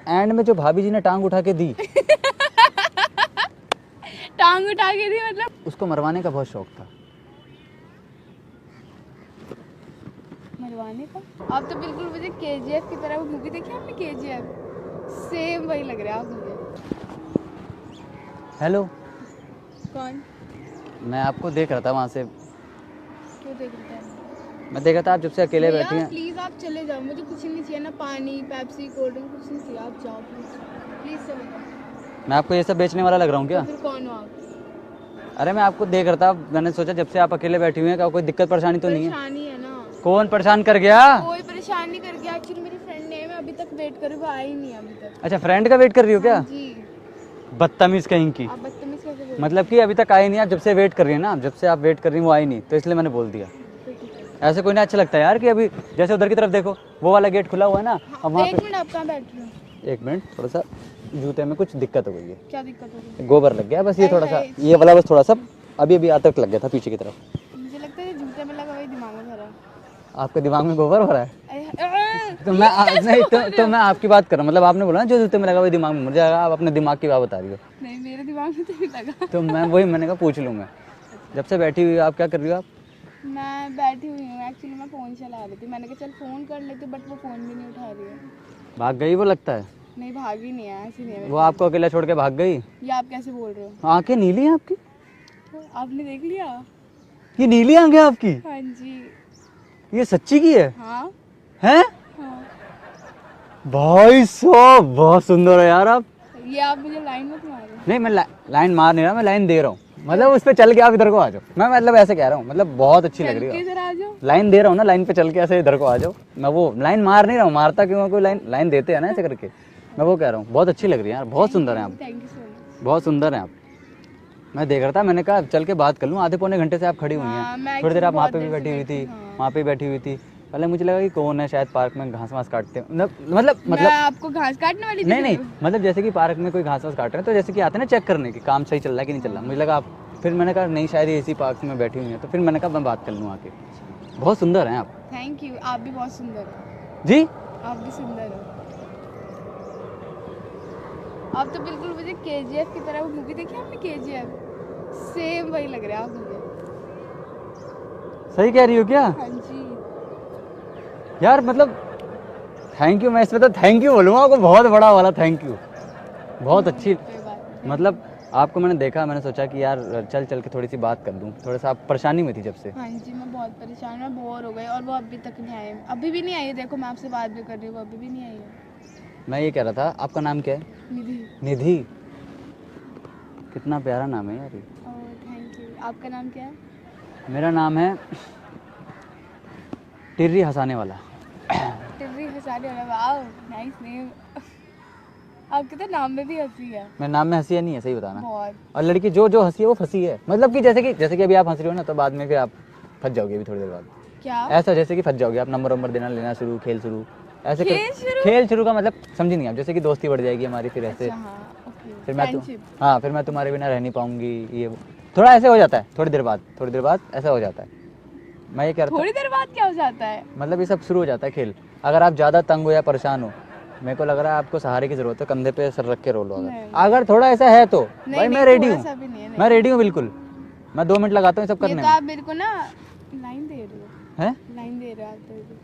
And में जो भाभी जी ने टांग उठा के दी टांग उठा के दी मतलब उसको मरवाने का बहुत शौक था। मरवाने का? आप तो बिल्कुल मुझे केजीएफ की तरह, वो मूवी देखी आपने केजीएफ, सेम वही लग रहा है आप मुझे। हेलो, कौन? मैं आपको देख रहा था वहाँ से। क्यों देख रहे हैं? मैं देखा था आप जब से अकेले बैठी हैं। प्लीज आप चले जाओ, मुझे कुछ नहीं चाहिए, ना पानी पेप्सी कोल्ड ड्रिंक कुछ नहीं चाहिए, आप जाओ प्लीज, प्लीज चले जाओ। मैं आपको ये सब बेचने वाला लग रहा हूँ क्या? तो फिर कौन हो आप? अरे मैं आपको देख रहा था, मैंने सोचा जब से आप अकेले बैठी हुई हैं क्या कोई दिक्कत परेशानी तो नहीं है? परेशानी है ना। कौन परेशान कर गया? कोई परेशान नहीं कर गया, एक्चुअली मेरी फ्रेंड ने, मैं अभी तक वेट कर रही हूँ, वो आई नहीं है अभी तक। अच्छा, फ्रेंड का वेट कर रही हो क्या? जी। बदतमीज कहीं की। आप बदतमीज कैसे बोल रहे मतलब कि अभी तक आई नहीं, आप जब से वेट कर रही है ना, जब से आप वेट कर रही हैं वो आई नहीं, तो इसलिए मैंने बोल दिया। ऐसे कोई नहीं अच्छा लगता है यार कि अभी जैसे उधर की तरफ देखो, वो वाला गेट खुला हुआ है ना, अब वहाँ एक पे। मिनट, आप कहाँ बैठ रहे हो? एक मिनट, थोड़ा सा जूते में कुछ दिक्कत हो गई है, क्या दिक्कत हो गई? गोबर लग गया बस, ये थोड़ा सा, ये वाला बस थोड़ा सा अभी अभी आतंक लग गया था पीछे की तरफ। मुझे लगता है जूते में लगा हुआ दिमाग में भरा है। आपके दिमाग में गोबर हो रहा है? अरे, तो मैं नहीं तो मैं आपकी बात कर रहा हूँ, मतलब आपने बोला ना जो जूते में लगा हुआ दिमाग में मुझे लगा आप अपने दिमाग की बात बता रही हो। नहीं मेरे दिमाग में तो नहीं लगा। तो मैं वही मैंने कहा पूछ लूँ मैं। जब से बैठी हुई आप क्या कर रही हो आप? मैं बैठी हुई हूँ, एक्चुअली मैं फ़ोन चला रही थी, मैंने कहा चल फ़ोन कर लेती, बट वो फ़ोन भी नहीं उठा रही है। भाग गई वो लगता है? नहीं भागी नहीं है, ऐसी नहीं है। वो आपको अकेला छोड़ के भाग गई? ये आप कैसे बोल रहे हो? आंखें नीली हैं आपकी? आपने देख लिया? ये नीली आंखें आपकी? हाँ जी। ये सच्ची की है? हाँ हैं? हाँ। भाई साहब बहुत सुंदर है यार आप। ये आप मुझे लाइन मत मारो। नहीं मैं लाइन मार नहीं रहा, मैं लाइन दे रहा हूँ, मतलब उस पे चल के आप इधर को आ जाओ। मैं मतलब ऐसे कह रहा हूँ, मतलब बहुत अच्छी लग रही है। इधर आ जाओ। लाइन दे रहा हूँ ना, लाइन पे चल के ऐसे इधर को आ जाओ। मैं वो लाइन मार नहीं रहा हूँ, मारता क्यों? कोई लाइन लाइन देते हैं ना ऐसे करके, मैं वो कह रहा हूँ। बहुत अच्छी लग रही है यार, बहुत सुंदर है आप, थैंक यू सो मच। बहुत सुंदर है आप। मैं देख रहा था, मैंने कहा चल के बात कर लूँ, आधे पौने घंटे से आप खड़ी हुई हैं, थोड़ी देर आप वहाँ पे भी बैठी हुई थी, वहाँ पे बैठी हुई थी। पहले मुझे लगा कि कौन है, शायद पार्क में घास वास काटते हैं, मतलब मैं आपको घास काटने वाली थी? नहीं, मतलब जैसे कि पार्क में कोई घास वास काट रहे हैं तो जैसे कि आते हैं ना चेक करने की काम सही चल रहा है कि नहीं चल रहा, मुझे लगा आप। फिर मैंने कहा नहीं शायद इसी पार्क में बैठी हुई हैं, तो फिर मैंने कहा मैं बात कर लूँ आके। बहुत सुंदर हैं आप। थैंक यू, आप भी बहुत सुंदर हो जी। आप भी सुंदर हो। आप तो बिल्कुल मुझे केजीएफ की तरह, वो मूवी देखी आपने केजीएफ, सेम वही लग रहा है आप मुझे। सही कह रही हो क्या? हाँ जी। यार मतलब थैंक यू, मैं इसमें तो थैंक यू बोलूँगा आपको, बहुत बड़ा वाला थैंक यू। बहुत अच्छी, कोई बात नहीं। मतलब आपको मैंने देखा, मैंने सोचा कि यार चल चल के थोड़ी सी बात कर लूँ, थोड़ा सा आप परेशानी में थी जब से। हाँ जी, मैं बहुत परेशान, मैं बोर हो गई, और वो अभी तक नहीं आए, अभी भी नहीं आई है। देखो मैं आपसे बात भी कर रही हूँ, वो अभी भी नहीं आई है। मैं ये कह रहा था, आपका नाम क्या है? निधि। निधि? कितना प्यारा नाम है यार ये। Thank you. आपका नाम क्या है? मेरा नाम है टिर्री हंसाने वाला। टिर्री हंसाने वाला, वाओ नाइस नेम। आपके तो नाम में भी हंसी है। मेरे नाम में हंसी है नहीं है, सही बताना। बहुत। और लड़की जो जो हंसी है वो फंसी है, मतलब कि जैसे कि अभी आप हंस रही हो ना, तो बाद में फिर आप फंस जाओगे अभी थोड़ी देर बाद। क्या? ऐसा जैसे कि फंस जाओगे आप, नंबर वंबर देना लेना शुरू, खेल शुरू, ऐसे खेल खेल शुरू का मतलब समझी नहीं आप, जैसे कि दोस्ती बढ़ जाएगी हमारी फिर ऐसे। अच्छा, हाँ, ओके। फिर हाँ फिर मैं तुम्हारे बिना रह नहीं पाऊंगी, ये वो। थोड़ा ऐसे हो जाता है, थोड़ी देर बाद ऐसा हो जाता है। मैं ये कह रहा था, थोड़ी देर बाद क्या हो जाता है? मतलब ये सब शुरू हो जाता है खेल। अगर आप ज़्यादा तंग हो या परेशान हो, मेरे को लग रहा है आपको सहारे की जरूरत है, कंधे पे सर रख के रो लो अगर थोड़ा ऐसा है तो। भाई मैं रेडी हूँ, मैं रेडी हूँ बिल्कुल, मैं 2 मिनट लगाता हूँ सब करने में। आप मेरे को ना लाइन दे रहे हो? हैं? लाइन दे रहे हो आप तो?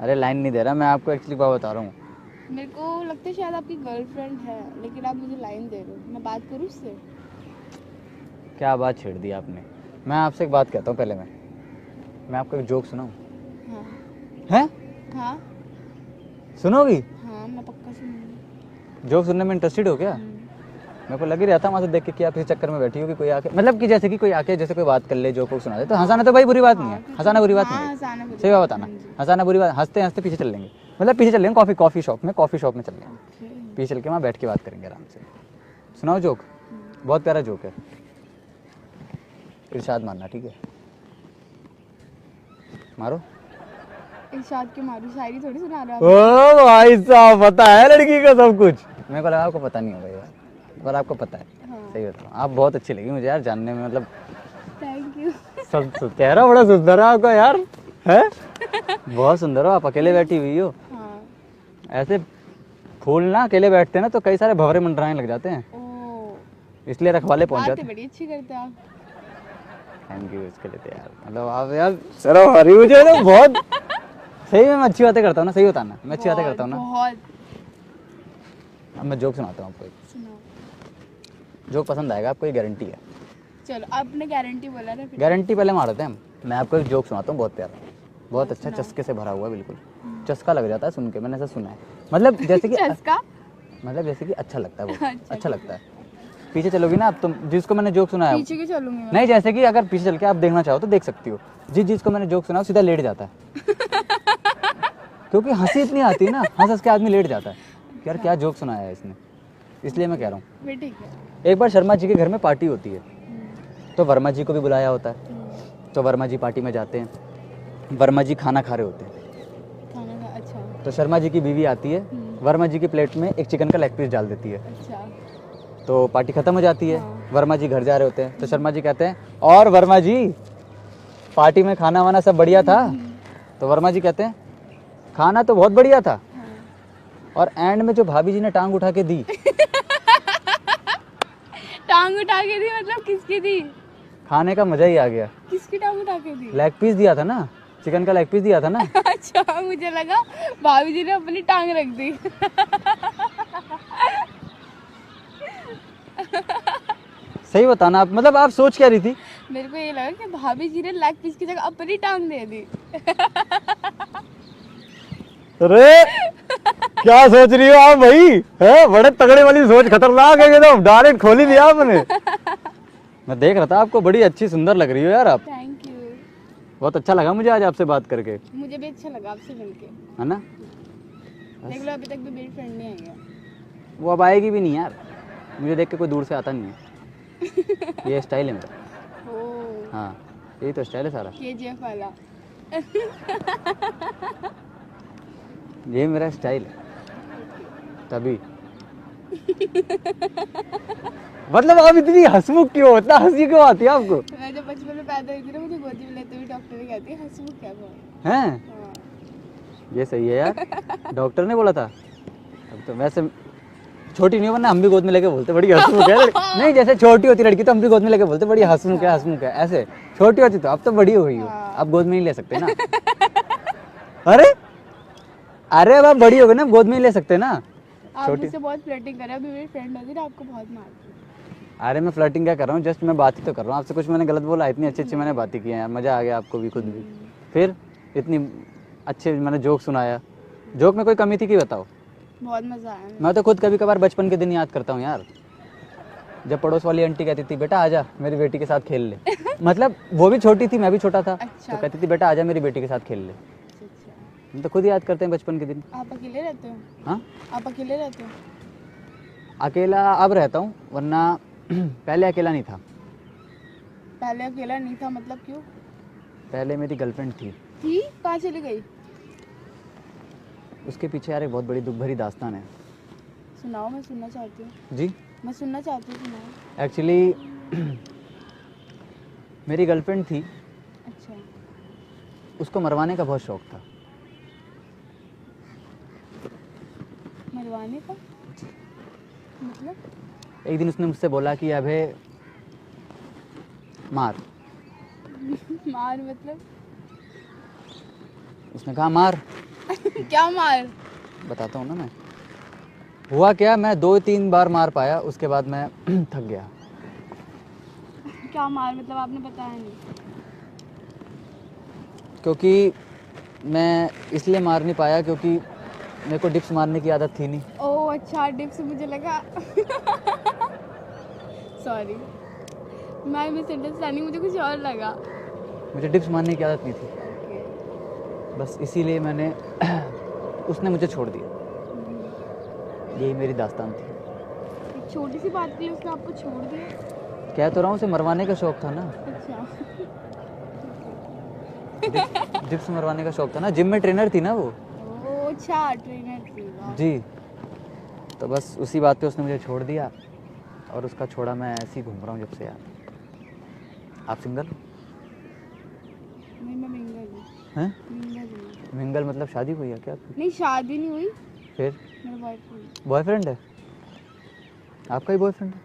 अरे लाइन नहीं दे रहा, मैं आपको एक्चुअली बात बता रहा हूँ। मेरे को लगता है शायद आपकी गर्लफ्रेंड है, लेकिन आप मुझे लाइन दे रहे हो, मैं बात करूँ उससे? क्या बात छेड़ दी आपने। मैं आपसे एक बात कहता हूँ पहले, मैं आपको एक जोक सुनाऊँ? हाँ। हैं? हाँ सुनोगी? हाँ, मैं पक्का सुनूंगी। जोक सुनने में इंटरेस्टेड हो क्या? मेरे को लग ही रहता वहाँ से देख के कि आप इस चक्कर में बैठी हो कि कोई आके, मतलब कि जैसे कि कोई आके जैसे कोई बात कर ले, जोक सुना दे, तो हंसाना तो भाई बुरी बात नहीं है, हंसाना बुरी बात नहीं है, सही बात बताना, हंसाना बुरी बात, हंसते हंसते पीछे चल लेंगे, मतलब पीछे चल लेंगे कॉफी शॉप में चल लेंगे, पीछे चल के वहाँ बैठ के बात करेंगे आराम से। सुनाओ जोक, बहुत प्यारा जोक है, इरशाद मारना, ठीक है? मारो। इरशाद के मारू, शायरी थोड़ी सुना रहा ओ भाई साहब, पता है लड़की का सब कुछ। मेरे को लगा आपको पता नहीं होगा यार, पर आपको पता है। हाँ। सही बताओ, आप बहुत अच्छी लगी मुझे यार जानने में, मतलब थैंक यू। सब चेहरा बड़ा सुंदर है आपका यार, है बहुत सुंदर हो आप, अकेले बैठी हुई हो। हाँ। ऐसे फूल ना अकेले बैठते हैं ना तो कई सारे भंवरे मंडराने लग जाते हैं, ओ इसलिए रखवाले पहुंच बात जाते तो हैं। बड़ी अच्छी करते हैं आप। थैंक यू इसके लिए तो यार, मतलब आप यार शर्म आ रही है मुझे तो बहुत। सही में मैं अच्छी बातें करता हूँ ना, सही बताना, मैं अच्छी बातें करता हूँ ना। बहुत। अब मैं जोक सुनाता हूँ आपको, सुनाओ। जोक पसंद आएगा आपको, ये गारंटी है। चलो आपने गारंटी बोला ना फिर। गारंटी पहले मारते हैं हम। मैं आपको एक जोक सुनाता हूँ बहुत प्यारा, बहुत अच्छा, सुनाओ। चस्के से भरा हुआ, बिल्कुल चस्का लग जाता है सुन के, मैंने ऐसा सुना है। मतलब जैसे कि चस्का। मतलब जैसे कि अच्छा लगता है वो, अच्छा, अच्छा ठीक लगता है। पीछे चलोगी ना आप, तुम जिसको मैंने जोक सुनाया, पीछे क्यों चलूंगी मैं? नहीं जैसे कि अगर पीछे चल के आप देखना चाहो तो देख सकती हो, जिसको मैंने जोक सुना सीधा लेट जाता है। क्योंकि हंसी इतनी आती है ना, हंस हंस के आदमी लेट जाता है, यार क्या जोक सुनाया है इसने, इसलिए मैं कह रहा हूँ। फिर ठीक है। एक बार शर्मा जी के घर में पार्टी होती है, तो वर्मा जी को भी बुलाया होता है। तो वर्मा जी पार्टी में जाते हैं, वर्मा जी खाना खा रहे होते हैं। खाना का अच्छा। तो शर्मा जी की बीवी आती है, वर्मा जी की प्लेट में एक चिकन का लेग पीस डाल देती है। अच्छा। तो पार्टी खत्म हो जाती है, हाँ। वर्मा जी घर जा रहे होते हैं। तो शर्मा जी कहते हैं, और वर्मा जी पार्टी में खाना वाना सब बढ़िया था? तो वर्मा जी कहते हैं, खाना तो बहुत बढ़िया था, हाँ। और एंड में जो भाभी जी ने टांग उठा के दी, टांग उठा के दी मतलब किसकी दी? खाने का मजा ही आ गया। किसकी टांग उठा के दी? लेग पीस दिया था ना, चिकन का लेग पीस दिया था ना। अच्छा मुझे लगा भाभी जी ने अपनी टांग रख दी। सही बताना आप, मतलब आप सोच क्या रही थी? मेरे को ये लगा कि भाभी जी ने लेग पीस की जगह अपनी टांग दे दी। अरे क्या सोच रही हो आप भाई, है बड़े तगड़े वाली सोच, खतरनाक है एकदम, डायरेक्ट खोली दिया आपने। मैं देख रहा था आपको, बड़ी अच्छी सुंदर लग रही हो यार आप। Thank you. बहुत अच्छा लगा मुझे आज आपसे बात करके, मुझे भी अच्छा लगा आपसे मिलके। है ना। देख लो अभी तक भी मेरी फ्रेंड नहीं आई है। वो अब आएगी भी नहीं यार, मुझे देख के कोई दूर से आता नहीं है। ये स्टाइल है मेरा। ओ हाँ यही तो स्टाइल है सारा, केजीएफ वाला। ये मेरा स्टाइल है तभी। मतलब आप इतनी हंसमुख क्यों हो, इतना हंसी क्यों आती है आपको? मैं जब बचपन में पैदा हुई थी ना, मुझे गोदी में लेते हुए डॉक्टर ने कहती है हंसमुख क्या बहुत। हैं हाँ। ये सही है यार, डॉक्टर ने बोला था। अब तो वैसे छोटी नहीं हो, वरना हम भी गोद में लेके बोलते बड़ी हंसमुख है। नहीं जैसे छोटी होती लड़की तो हम भी गोद में लेके बोलते बड़ी हंसमुख है, हंसमुख है, ऐसे छोटी होती तो अब तो बड़ी हो गई हो, हाँ। अब गोद में नहीं ले सकते ना। अरे अरे अब आप बड़ी हो गई ना, अब गोद में नहीं ले सकते ना। आप छोटी, मुझसे बहुत फ्लर्टिंग कर रहे हो, अभी मेरी फ्रेंड होती ना आपको बहुत मारती। अरे मैं फ्लर्टिंग क्या कर रहा हूँ, जस्ट मैं बात ही तो कर रहा हूँ आपसे, कुछ मैंने गलत बोला? इतनी अच्छी अच्छी मैंने बातें की हैं यार, मज़ा आ गया आपको भी, खुद भी। फिर इतनी अच्छे मैंने जोक सुनाया, जोक में कोई कमी थी कि बताओ? बहुत मजा आया। मैं तो खुद कभी कभार बचपन के दिन याद करता हूँ यार, जब पड़ोस वाली आंटी कहती थी बेटा आजा मेरी बेटी के साथ खेल ले। मतलब वो भी छोटी थी, मैं भी छोटा था। अच्छा। तो कहती थी बेटा आजा मेरी बेटी के साथ खेल ले। अच्छा अच्छा। हम तो खुद याद करते हैं बचपन के दिन। आप अकेले रहते हो? हाँ आप अकेले रहते हो? अकेला अब रहता हूँ, वरना पहले अकेला नहीं था। पहले अकेला नहीं था मतलब क्यों? पहले मेरी गर्लफ्रेंड थी, कहाँ चली गई? उसके पीछे यार एक बहुत बड़ी दुख भरी दास्तान है। सुनाओ, मैं सुनना चाहती हूँ। जी मैं सुनना चाहती हूँ, सुनाओ। एक्चुअली मेरी गर्लफ्रेंड थी, अच्छा। उसको मरवाने का बहुत शौक था। मरवाने का मतलब? एक दिन उसने मुझसे बोला कि अबे मार। मार मतलब? उसने कहा मार। क्या मार? बताता हूँ ना मैं। हुआ क्या, मैं 2-3 बार मार पाया, उसके बाद मैं थक गया। क्या मार मतलब आपने बताया नहीं। क्योंकि मैं इसलिए मार नहीं पाया क्योंकि मेरे को डिप्स मारने की आदत थी नहीं। ओह अच्छा, डिप्स मुझे लगा। सॉरी, मैं मिसअंडरस्टैंडिंग, मुझे कुछ और लगा। मुझे डिप्स मारने की आदत नहीं थी, बस इसीलिए मैंने उसने मुझे छोड़ दिया। यही मेरी दास्तान थी। एक छोटी सी बात के लिए उसने आपको छोड़ दिया? कह तो रहा हूँ, उसे मरवाने का शौक था ना। अच्छा। डिप्स मरवाने का शौक था ना, जिम में ट्रेनर थी ना वो। ओह अच्छा, ट्रेनर थी। वाह। जी, तो बस उसी बात पे उसने मुझे छोड़ दिया, और उसका छोड़ा मैं ऐसे ही घूम रहा हूँ जब से यार। आप सिंगल नहीं, मैं मिंगल हूँ। हैं? मिंगल हूँ। मिंगल मतलब शादी हुई है क्या आपकी? नहीं शादी नहीं हुई, फिर मेरा बॉयफ्रेंड। बॉयफ्रेंड है? आपका ही बॉयफ्रेंड है?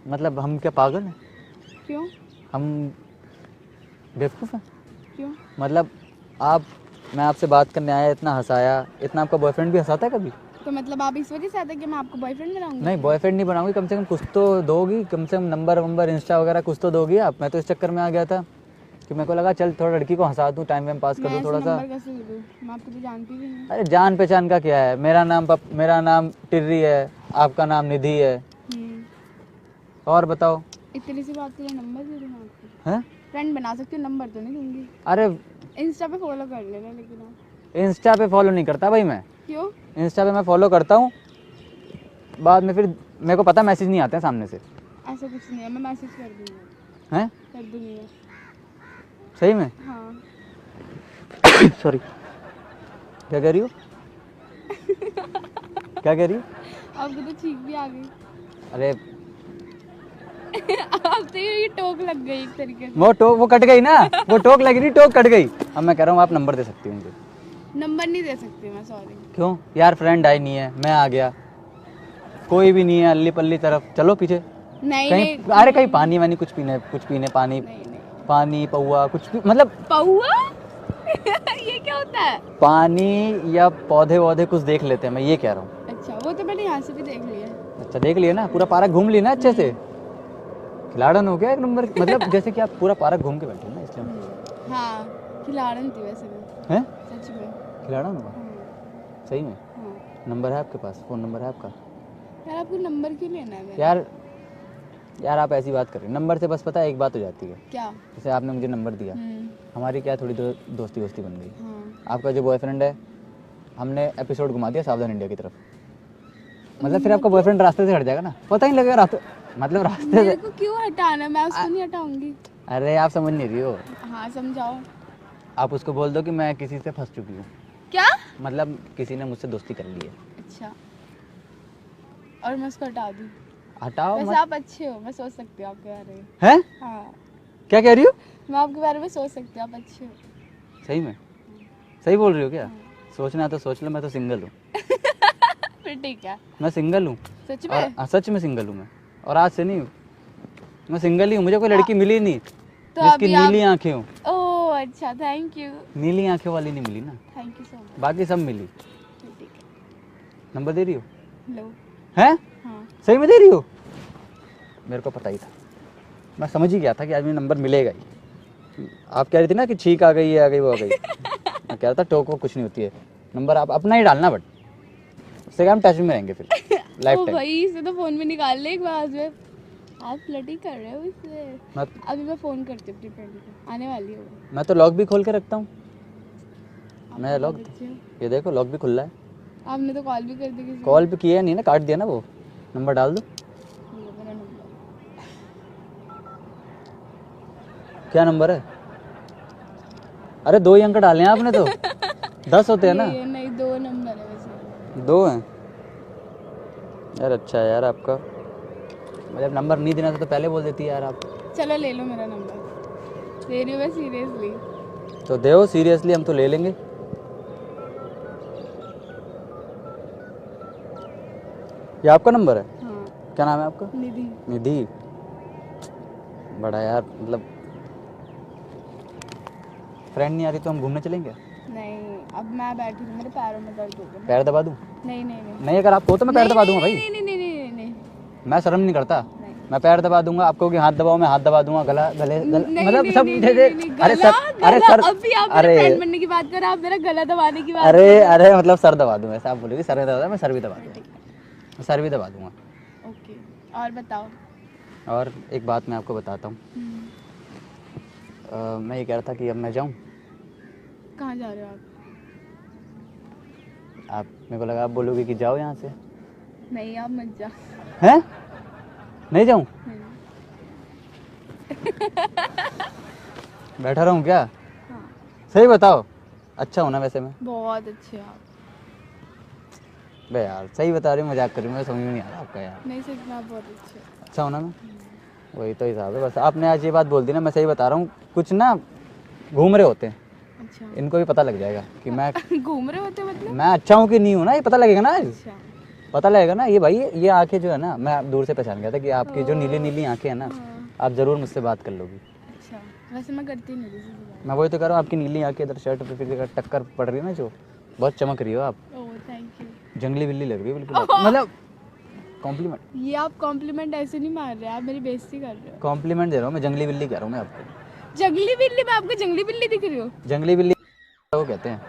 मतलब हम क्या पागल हैं? क्यों? हम बेवकूफ़ हैं? क्यों? मतलब आप, मैं आपसे बात करने आया, इतना हंसाया, इतना आपका बॉयफ्रेंड भी हंसाता है कभी? तो मतलब आप इस वजह से आते कि मैं आपको बॉयफ्रेंड बनाऊंगी? नहीं, बॉयफ्रेंड नहीं बनाऊंगी, कम से कम कुछ तो दोगी, कम से कम नंबर वंबर इंस्टा वगैरह कुछ तो दोगी आप। मैं तो इस चक्कर में आ गया था कि मेरे को लगा चल थोड़ा लड़की को हंसा दूँ, टाइम वाइम पास कर मैं दूँ थोड़ा ऐसे सा। नंबर कैसे दे दूं? मैं आपको तो जानती भी नहीं। अरे जान पहचान का क्या है, मेरा नाम टिर्री है, आपका नाम निधि है। और बताओ। इतनी सी बात के लिए नंबर दे दूं मैं आपको? हैं? फ्रेंड बना सकती हूँ, नंबर तो नहीं दूंगी। अरे इंस्टा पे फॉलो कर लेना लेकिन आप। इंस्टा पे फॉलो नहीं करता भाई मैं। क्यों? इंस्टा पे मैं फॉलो करता हूँ, बाद में फिर मेरे को पता मैसेज नहीं आते हैं सामने से। ऐसा कुछ नहीं है, मैं मैसेज कर दूंगी। हैं? कर दूंगी मैं। सही में? हाँ। सॉरी, क्या कह रही हो? क्या कह रही हो? आपको तो ठीक भी आ गई। अरे आप तो ये टोक लग गई एक तरीके से। वो कट गई ना, वो टोक लगी नहीं, टोक कट गई। अब मैं कह रहा हूँ आप नंबर दे सकती हो मुझे। नंबर नहीं दे सकती मैं, सॉरी। क्यों यार? फ्रेंड आई नहीं है, मैं आ गया, कोई भी नहीं है अल्ली पल्ली तरफ, चलो पीछे नहीं कहीं। नहीं अरे कहीं पानी वानी कुछ पीने पानी, नहीं नहीं। पानी पौआ कुछ भी, मतलब पौआ? ये क्या होता है? पानी या पौधे वौधे कुछ देख लेते हैं, मैं ये कह रहा हूँ। अच्छा, वो तो मैंने यहाँ से भी देख लिया। अच्छा देख लिया ना, पूरा पार्क घूम लिया ना अच्छे से? खिलाड़न हो गया एक नंबर, मतलब जैसे कि आप पूरा पार्क घूम के बैठे हो ना, इसलिए। हाँ, खिलाड़न थी वैसे मैं। हैं? सच में। खिलाड़न हुआ? हाँ। सही में? हाँ। नंबर है आपके पास? फ़ोन नंबर है आपका? यार आपको नंबर क्यों लेना है मेरा? यार आप ऐसी बात कर रहे हैं, नंबर से बस पता है एक बात हो जाती है। क्या? जैसे आपने मुझे नंबर दिया, हमारी क्या थोड़ी दोस्ती बन गई। हाँ। आपका जो बॉयफ्रेंड है, हमने एपिसोड घुमा दिया सावधान इंडिया की तरफ। मतलब फिर आपका बॉयफ्रेंड रास्ते से हट जाएगा ना, पता ही लगेगा रास्ते, मतलब रास्ते मेरे से। को क्यों हटाना? मैं उसको नहीं हटाऊंगी। अरे आप समझ नहीं रही हो। हाँ, समझाओ। आप उसको बोल दो कि मैं किसी से फंस चुकी हूँ, क्या? मतलब किसी ने मुझसे दोस्ती कर ली है। अच्छा, और मैं उसको हटा दूँ? हटाओ वैसे मत। आप अच्छे हो, मैं सोच सकती हूँ आपके बारे में। हैं? हाँ, क्या कह रही हो? मैं आपके बारे में सोच सकती हूँ, आप अच्छे हो। सही में? सही बोल रही हो क्या? सोचना है तो सोच लो, मैं तो सिंगल हूँ। फिर ठीक है। मैं सिंगल हूँ। सच और में? सच में सिंगल हूँ मैं, और आज से नहीं हूँ, मैं सिंगल ही हूँ। मुझे कोई लड़की मिली नहीं तो जिसकी अभी आप- नीली आंखें हो। ओह अच्छा, थैंक यू। नीली आंखें वाली नहीं मिली ना, थैंक यू सो मच। बाकी सब मिली। ठीक है, नंबर दे रही हो? लो। हैं? हाँ। सही में दे रही हो? मेरे को पता ही था, मैं समझ ही गया था कि आज मुझे नंबर मिलेगा ही। आप कह रही थी ना कि छींक आ गई, ये आ गई, वो आ गई। मैं कह रहा था टोक वो कुछ नहीं होती है, नंबर आप अपना ही डालना, बट उससे हम टच में रहेंगे फिर लाइफ ओ टाइम। भाई, इसे तो फोन में निकाल ले एक बार में। आप फ्लर्टिंग कर रहे हो इससे। अभी मैं फोन करती हूँ अपनी फ्रेंड को, आने वाली हो। मैं तो लॉक भी खोल के रखता हूँ। आप मैं लॉक, बहुत अच्छे हो। ये देखो लॉक भी खुला है। आपने तो कॉल भी कर दी किसी को। कॉल भी किया नहीं ना, काट दिया ना वो। नंबर डाल दो। ये मेरा नंबर। क्या नंबर है? अरे 2 ही अंक डाले हैं आपने तो। 10 होते हैं ना। ये नहीं, 2 नंबर है वैसे। 2 हैं यार। अच्छा है यार आपका, मतलब नंबर नहीं देना था तो पहले बोल देती यार आप। चलो ले लो मेरा नंबर, दे रही हूँ मैं सीरियसली। तो दो सीरियसली, हम तो ले लेंगे। ये आपका नंबर है? हाँ। क्या नाम है आपका? निधि। निधि। बड़ा यार, मतलब फ्रेंड नहीं आ रही तो हम घूमने चलेंगे? नहीं, अब मैं बैठी हूँ, मेरे पैरों में दर्द हो गया। पैर दबा दूं? नहीं नहीं नहीं नहीं, अगर आप हो तो मैं पैर दबा दूंगा भाई। नहीं नहीं नहीं नहीं नहीं। मैं शर्म नहीं करता, नहीं। मैं पैर दबा दूंगा। आपको कि हाथ दबाओ, मैं हाथ दबा दूंगा। गला गले नहीं, मतलब नहीं, सब नहीं, दे नहीं, दे। नहीं, अरे गला, सर, अरे गला, सर, अभी आप मेरे अरे फ्रेंड बनने की बात कर रहे हो, आप मेरा गला दबाने की बात अरे कर रहे अरे मतलब सर दबा दूं, ऐसा आप बोलोगे सर दबा, मैं सर भी दबा दूंगा, मैं सर भी दबा दूंगा। हो। ओके, और बताओ। और एक बात मैं आपको बताता हूँ, मैं ये कह रहा था कि अब मैं जाऊँ। कहाँ जा रहे हो आप, मेरे को लगा आप बोलोगे कि जाओ यहाँ से। नहीं, आप मत जाओ। हैं? नहीं जाऊँ? बैठा रहूँ क्या? हाँ। सही बताओ, अच्छा होना वैसे मैं। बहुत अच्छे हो आप। बे यार सही बता रही हूँ, मजाक कर रही हूँ, मैं समझ में नहीं आ रहा आपका यार। नहीं, सच में आप बहुत अच्छे हो। अच्छा होना मैं, वही तो हिसाब है। बस आपने आज ये बात बोल दी ना, मैं सही बता रहा हूँ, कुछ ना घूम रहे होते हैं, अच्छा इनको भी पता लग जाएगा कि मैं घूम रहे होते मतलब। मैं अच्छा हूँ कि नहीं हूँ ना, ये पता लगेगा ना। अच्छा पता लगेगा ना। ये भाई ये आंखें जो है ना, मैं दूर से पहचान गया था कि आपकी जो नीली नीली आंखें हैं ना, आप जरूर मुझसे बात कर लोगी। अच्छा वैसे मैं करती नहीं किसी से बात। मैं वही तो कह रहा हूँ, आपकी नीली आंखें इधर शर्ट पे फिर टक्कर पड़ रही है ना, जो बहुत चमक रही हो आप। Oh thank you. जंगली बिल्ली लग रही है बिल्कुल आप। मतलब कॉम्प्लीमेंट, ये आप कॉम्प्लीमेंट ऐसे नहीं मार रहे, आप मेरी बेइज्जती कर रहे हो। कॉम्प्लीमेंट दे रहा हूँ मैं, जंगली बिल्ली कह रहा हूँ मैं आपको। जंगली बिल्ली? मैं आपको जंगली बिल्ली दिख रही हूँ? जंगली बिल्ली वो कहते हैं,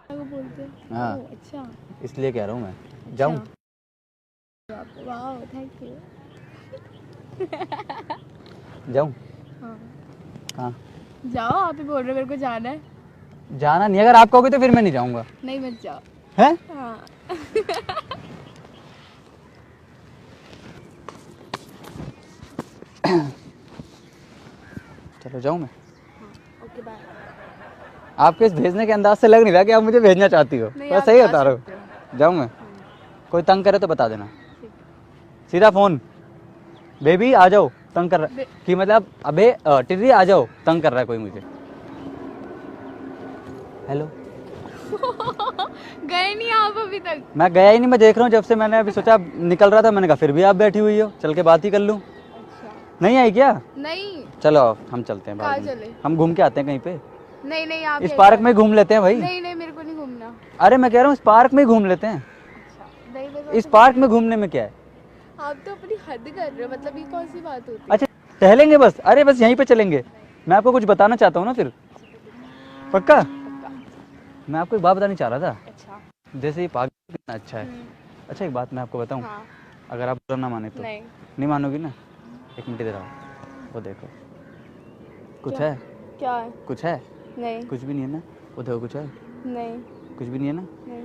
को बोलते हैं। हाँ ओह अच्छा इसलिए कह रहा हूँ मैं। जाऊँ? वाह थैंक यू। जाऊँ? हाँ हाँ जाओ, आप ही बोल रहे हो मेरे को जाना है। जाना नहीं, अगर आप कहोगे तो फिर मैं नहीं जाऊँगा। नहीं मत जाओ। हैं? हाँ चलो जाऊँ मैं? Okay bye. आपके इस भेजने के अंदाज से लग नहीं रहा कि आप मुझे भेजना चाहती हो। नहीं, बस आप सही जा बता रहा सकते हूँ। जाऊँ मैं? कोई तंग करे तो बता देना, ठीक। सीधा फोन, बेबी आ जाओ, तंग कर रहा कि मतलब अबे टिर्री आ जाओ, तंग कर रहा है कोई मुझे। हेलो। गए नहीं आप अभी तक? मैं गया ही नहीं, मैं देख रहा हूँ जब से। मैंने अभी सोचा, निकल रहा था, मैंने कहा फिर भी आप बैठी हुई हो, चल के बात ही कर लूँ। अच्छा नहीं आई क्या? नहीं। चलो हम चलते हैं कहाँ बाद में। चले? हम घूम के आते हैं कहीं पे, नहीं नहीं आप इस यहीं पार्क रहो। में ही घूम लेते हैं भाई। नहीं नहीं मेरे को नहीं घूमना। अरे मैं कह रहा हूँ इस पार्क में ही घूम लेते हैं। अच्छा नहीं मेरे को इस पार्क में घूमने में क्या है? आप तो अपनी हद कर रहे हो, मतलब ये कौन सी बात होती है? अच्छा टहलेंगे बस? अरे बस यहीं पे चलेंगे। मैं आपको कुछ बताना चाहता हूँ ना फिर। पक्का? मैं आपको एक बात बतानी चाह रहा था। अच्छा जैसे ये पार्क कितना अच्छा है। अच्छा एक बात मैं आपको बताऊँ, हाँ अगर आप बुरा ना माने तो। नहीं नहीं मानोगी ना? एक मिनट इधर आओ, वो देखो कुछ क्या? है? क्या है? कुछ है? नहीं कुछ भी नहीं है ना? वो देखो कुछ है? नहीं कुछ भी नहीं है ना? नहीं।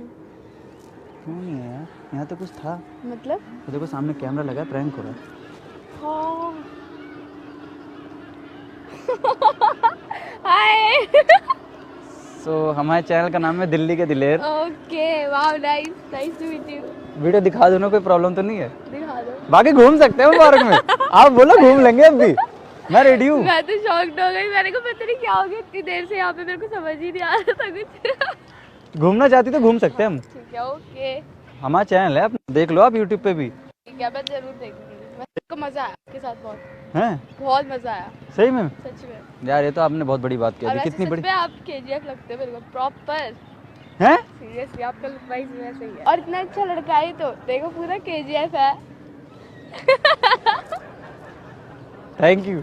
क्यों नहीं है यार? यहाँ तो कुछ था। मतलब वो देखो सामने कैमरा लगा है, प्रैंक हो रहा है। हाँ हाय सो हमारे चैनल का नाम है दिल्ली के दिलेर। Okay wow nice nice to meet you. Video दिखा दो ना, कोई प्रॉब्लम तो नहीं है? दिखा दो। बाकी घूम सकते हैं पार्क में। आप बोलो घूम लेंगे अब भी, मैं रेडी हूँ। मैं तो शॉक्ड हो गई, मैंने को पता नहीं क्या हो गया इतनी देर से यहाँ पे, मेरे को समझ ही नहीं आ रहा था कुछ। घूमना चाहती तो घूम सकते हैं हम। ठीक है ओके। हमारा चैनल है, देख लो आप यूट्यूब पे भी। ठीक है मैं जरूर देखूंगी। मेरे को मजा आया आपके साथ, बहुत हैं? मजा आया सही में? सच में। यार ये तो आपने बहुत बड़ी बात और की। कितनी बड़ी आप केजीएफ लगते हो मेरे को प्रॉपर। हैं? सीरियसली आपका लुक वाइज वैसे ही है, और इतना अच्छा लड़का है तो देखो पूरा केजीएफ है। Thank you.